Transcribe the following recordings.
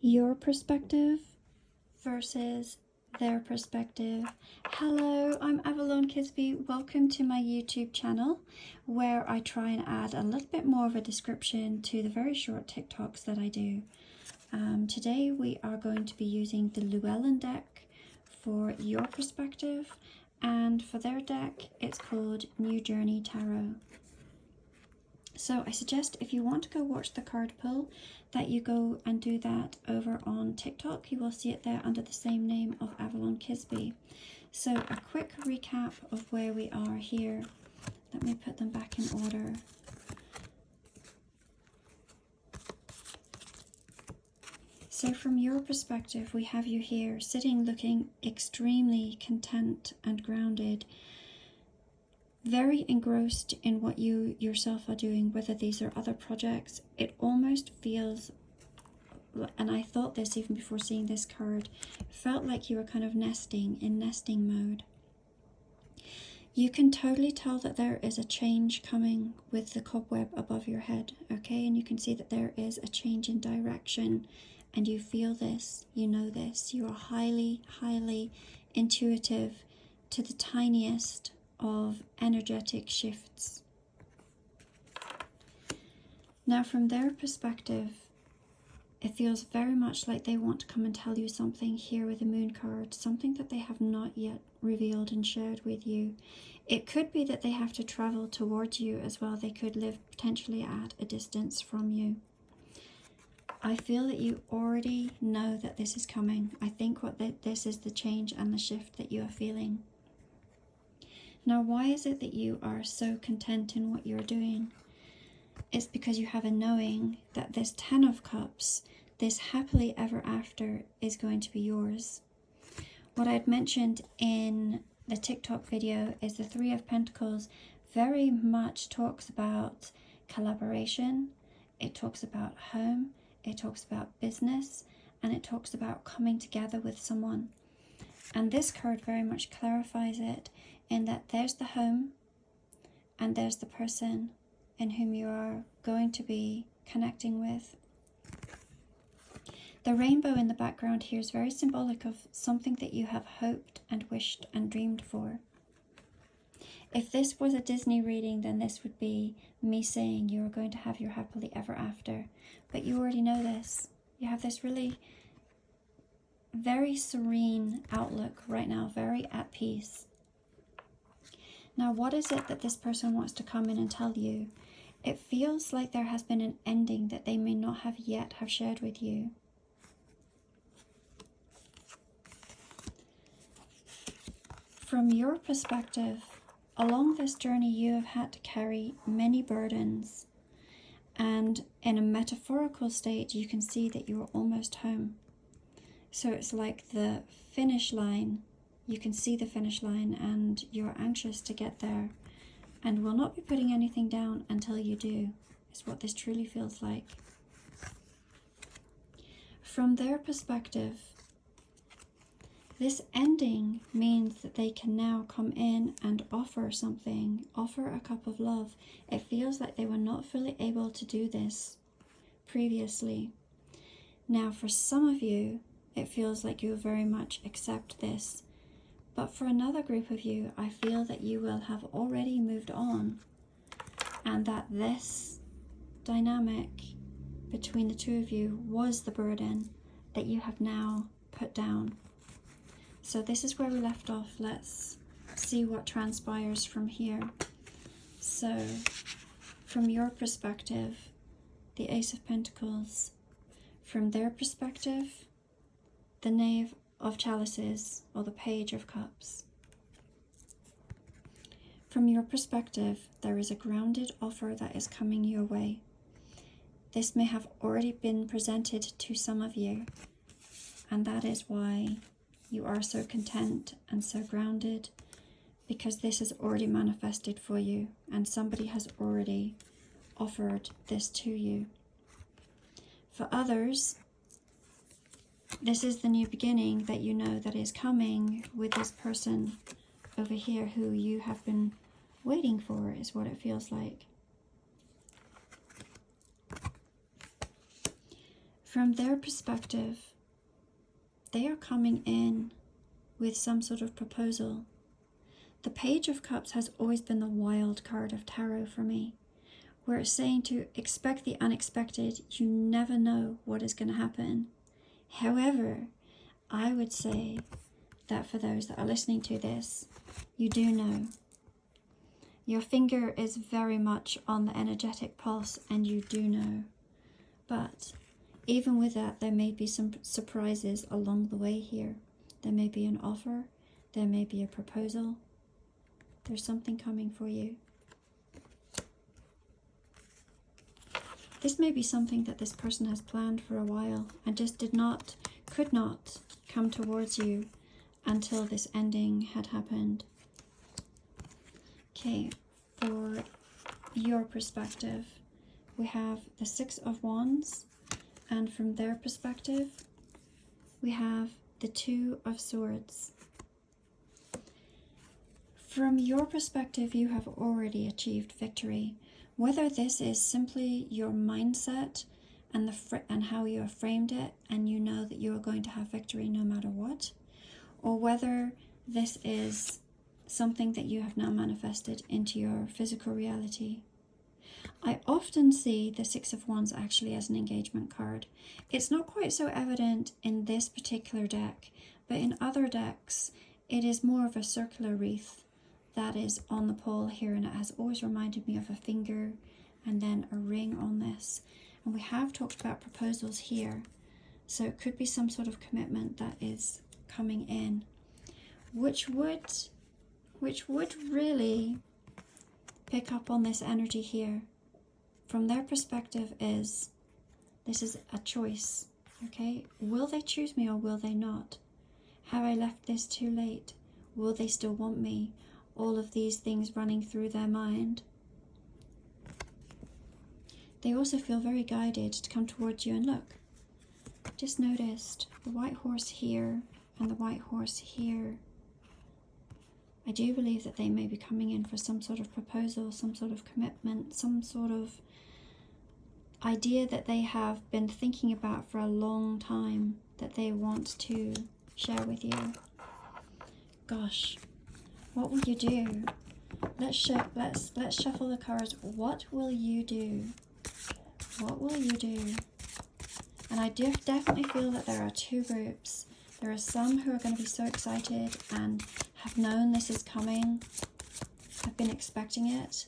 your perspective versus their perspective. Hello, I'm Avalon Kisby. Welcome to my YouTube channel where I try and add a little bit more of a description to the very short TikToks that I do. Today we are going to be using the Llewellyn deck for your perspective, and for their deck it's called New Journey Tarot. So I suggest if you want to go watch the card pull that you go and do that over on TikTok. You will see it there under the same name of Avalon Kisby. So a quick recap of where we are here. Let me put them back in order. So from your perspective, we have you here sitting looking extremely content and grounded, very engrossed in what you yourself are doing, whether these are other projects. It almost feels, and I thought this even before seeing this card, felt like you were kind of nesting mode. You can totally tell that there is a change coming with the cobweb above your head, okay? And you can see that there is a change in direction, and you feel this, you know this. You are highly, highly intuitive to the tiniest of energetic shifts. Now from their perspective, it feels very much like they want to come and tell you something here with the Moon card, something that they have not yet revealed and shared with you. It could be that they have to travel towards you as well. They could live potentially at a distance from you. I feel that you already know that this is coming. I think this is the change and the shift that you are feeling. Now, why is it that you are so content in what you're doing? It's because you have a knowing that this Ten of Cups, this happily ever after, is going to be yours. What I had mentioned in the TikTok video is the Three of Pentacles very much talks about collaboration. It talks about home. It talks about business. And it talks about coming together with someone. And this card very much clarifies it in that there's the home and there's the person in whom you are going to be connecting with. The rainbow in the background here is very symbolic of something that you have hoped and wished and dreamed for. If this was a Disney reading, then this would be me saying you are going to have your happily ever after. But you already know this. You have this really very serene outlook right now, very at peace. Now, what is it that this person wants to come in and tell you? It feels like there has been an ending that they may not have yet have shared with you. From your perspective, along this journey you have had to carry many burdens, and in a metaphorical state you can see that you are almost home. So it's like the finish line. You can see the finish line and you're anxious to get there, and will not be putting anything down until you do, is what this truly feels like. From their perspective, this ending means that they can now come in and offer something, offer a cup of love. It feels like they were not fully able to do this previously. Now, for some of you, it feels like you very much accept this. But for another group of you, I feel that you will have already moved on, and that this dynamic between the two of you was the burden that you have now put down. So this is where we left off. Let's see what transpires from here. So from your perspective, the Ace of Pentacles. From their perspective, the Knave of Chalices, or the Page of Cups. From your perspective, there is a grounded offer that is coming your way. This may have already been presented to some of you, and that is why you are so content and so grounded, because this is already manifested for you and somebody has already offered this to you. For others, this is the new beginning that you know that is coming with this person over here who you have been waiting for, is what it feels like. from their perspective, they are coming in with some sort of proposal. The Page of Cups has always been the wild card of tarot for me, where it's saying to expect the unexpected. You never know what is going to happen. However, I would say that for those that are listening to this, you do know. Your finger is very much on the energetic pulse and you do know. But even with that, there may be some surprises along the way here. There may be an offer, there may be a proposal. There's something coming for you. This may be something that this person has planned for a while and just could not come towards you until this ending had happened. Okay, for your perspective, we have the Six of Wands, and from their perspective, we have the Two of Swords. From your perspective, you have already achieved victory. Whether this is simply your mindset and how you have framed it, and you know that you are going to have victory no matter what, or whether this is something that you have now manifested into your physical reality. I often see the Six of Wands actually as an engagement card. It's not quite so evident in this particular deck, but in other decks, it is more of a circular wreath that is on the pole here, and it has always reminded me of a finger and then a ring on this. And we have talked about proposals here, so it could be some sort of commitment that is coming in, which would really pick up on this energy here. From their perspective this is a choice, okay? Will they choose me or will they not? Have I left this too late? Will they still want me? All of these things running through their mind. They also feel very guided to come towards you, and look, just noticed the white horse here and the white horse here. I do believe that they may be coming in for some sort of proposal, some sort of commitment, some sort of idea that they have been thinking about for a long time that they want to share with you. Gosh, what will you do? Let's shuffle the cards. What will you do? What will you do? And I do definitely feel that there are two groups. There are some who are going to be so excited and have known this is coming, have been expecting it.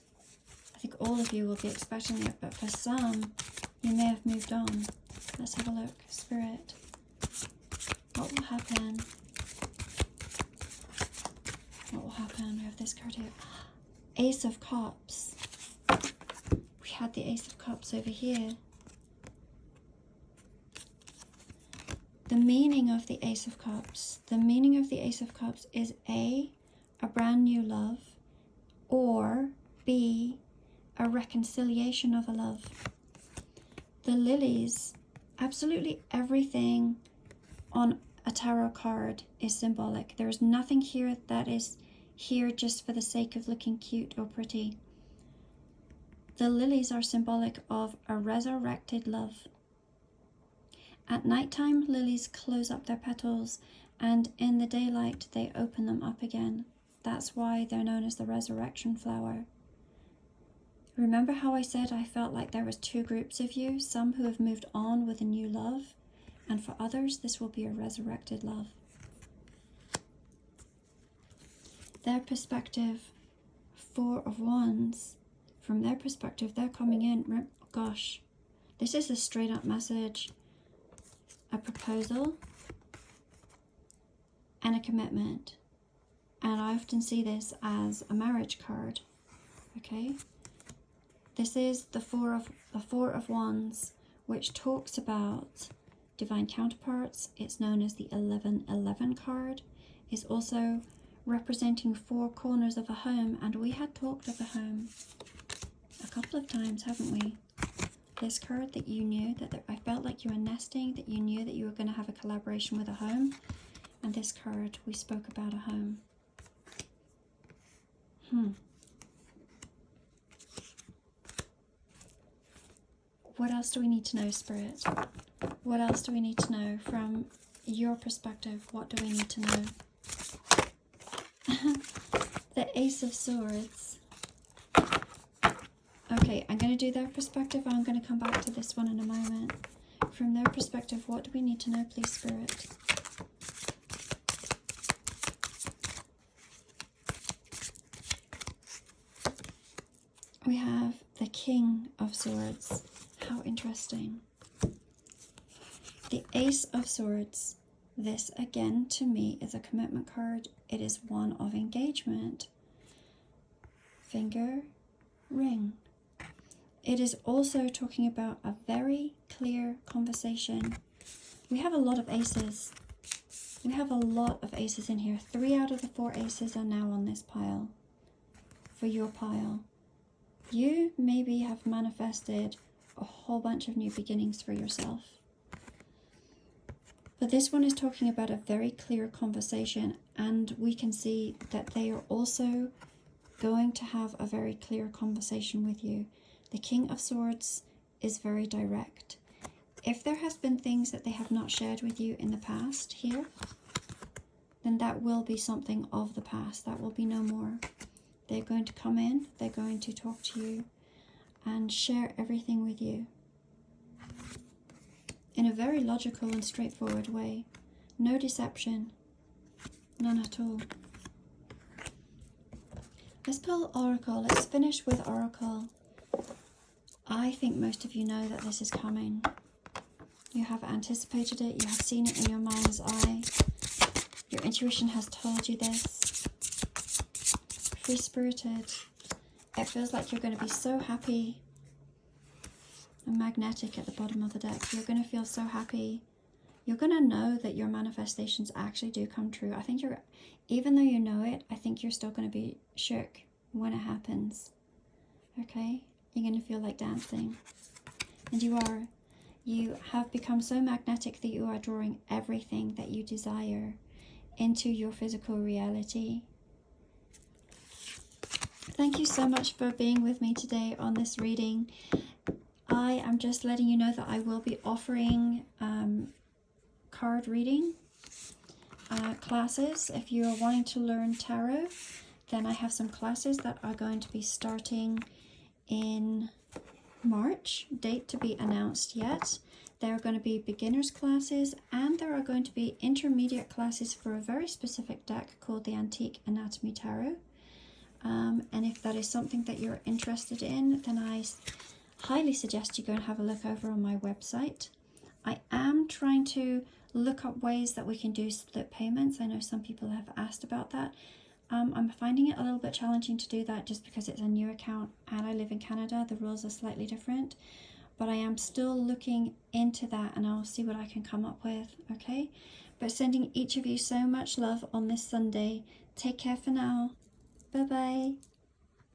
I think all of you will be expecting it, but for some, you may have moved on. Let's have a look. Spirit, what will happen? What will happen? We have this card here. Ace of Cups. We had the Ace of Cups over here. The meaning of the Ace of Cups. The meaning of the Ace of Cups is A, a brand new love, or B, a reconciliation of a love. The lilies, absolutely everything on a tarot card is symbolic. There is nothing here that is here just for the sake of looking cute or pretty. The lilies are symbolic of a resurrected love. At nighttime, lilies close up their petals, and in the daylight, they open them up again. That's why they're known as the resurrection flower. Remember how I said I felt like there was two groups of you, some who have moved on with a new love, and for others, this will be a resurrected love. Their perspective, Four of Wands, from their perspective, they're coming in. Gosh, this is a straight up message. A proposal and a commitment, and I often see this as a marriage card. Okay, this is the Four of Wands, which talks about divine counterparts. It's known as the 1111 card. It's also representing four corners of a home, and we had talked of a home a couple of times, haven't we? This card, that you knew that I felt like you were nesting, that you knew that you were going to have a collaboration with a home. And this card, we spoke about a home. What else do we need to know, Spirit? What else do we need to know from your perspective? What do we need to know? The Ace of Swords. Okay, I'm going to do their perspective. I'm going to come back to this one in a moment. From their perspective, what do we need to know, please, Spirit? We have the King of Swords. How interesting. The Ace of Swords. This, again, to me, is a commitment card. It is one of engagement. Finger, ring. It is also talking about a very clear conversation. We have a lot of aces. We have a lot of aces in here. 3 out of the 4 aces are now on this pile. For your pile. You maybe have manifested a whole bunch of new beginnings for yourself. But this one is talking about a very clear conversation, and we can see that they are also going to have a very clear conversation with you. The King of Swords is very direct. If there has been things that they have not shared with you in the past here, then that will be something of the past. That will be no more. They're going to come in, they're going to talk to you and share everything with you in a very logical and straightforward way. No deception, none at all. Let's pull Oracle. Let's finish with Oracle. I think most of you know that this is coming. You have anticipated it, you have seen it in your mind's eye. Your intuition has told you this. Free-spirited. It feels like you're going to be so happy and magnetic at the bottom of the deck. You're going to feel so happy. You're going to know that your manifestations actually do come true. I think even though you know it, I think you're still going to be shook when it happens. Okay? You're going to feel like dancing. And you are. You have become so magnetic that you are drawing everything that you desire into your physical reality. Thank you so much for being with me today on this reading. I am just letting you know that I will be offering card reading classes. If you are wanting to learn tarot, then I have some classes that are going to be starting in March, date to be announced yet. There are going to be beginners classes, and there are going to be intermediate classes for a very specific deck called the Antique Anatomy Tarot. And if that is something that you're interested in, then I highly suggest you go and have a look over on my website. I am trying to look up ways that we can do split payments. I know some people have asked about that. I'm finding it a little bit challenging to do that just because it's a new account and I live in Canada. The rules are slightly different, but I am still looking into that and I'll see what I can come up with, okay? But sending each of you so much love on this Sunday. Take care for now. Bye-bye.